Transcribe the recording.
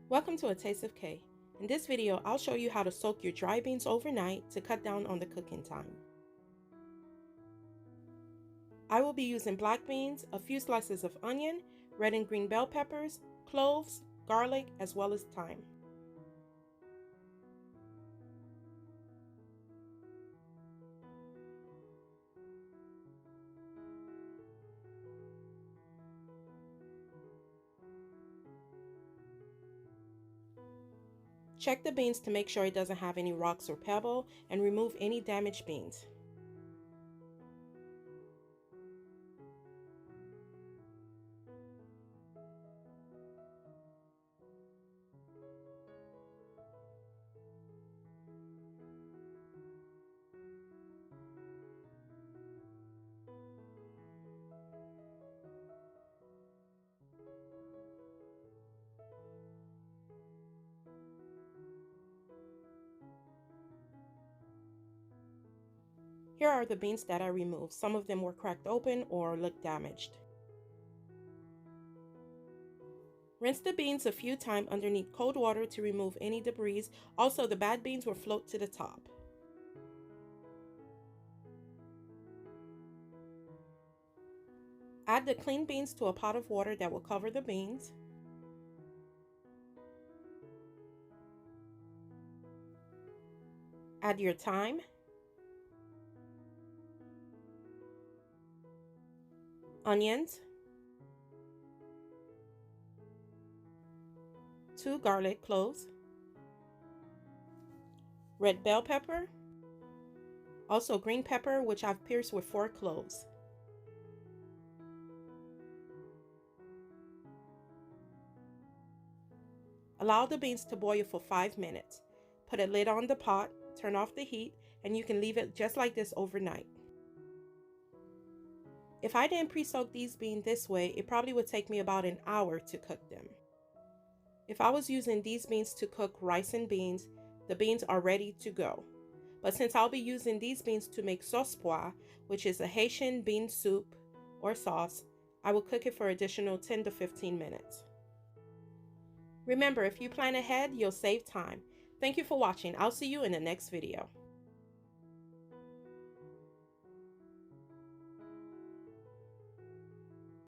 Welcome to A Taste of K. In this video, I'll show you how to soak your dry beans overnight to cut down on the cooking time. I will be using black beans, a few slices of onion, red and green bell peppers, cloves, garlic, as well as thyme. Check the beans to make sure it doesn't have any rocks or pebble and remove any damaged beans. Here are the beans that I removed. Some of them were cracked open or looked damaged. Rinse the beans a few times underneath cold water to remove any debris. Also, the bad beans will float to the top. Add the clean beans to a pot of water that will cover the beans. Add your thyme, onions, 2 garlic cloves, red bell pepper, also green pepper, which I've pierced with 4 cloves. Allow the beans to boil for 5 minutes. Put a lid on the pot, turn off the heat, and you can leave it just like this overnight. If I didn't pre-soak these beans this way, it probably would take me about an hour to cook them. If I was using these beans to cook rice and beans, the beans are ready to go. But since I'll be using these beans to make sauce pois, which is a Haitian bean soup or sauce, I will cook it for additional 10 to 15 minutes. Remember, if you plan ahead, you'll save time. Thank you for watching. I'll see you in the next video.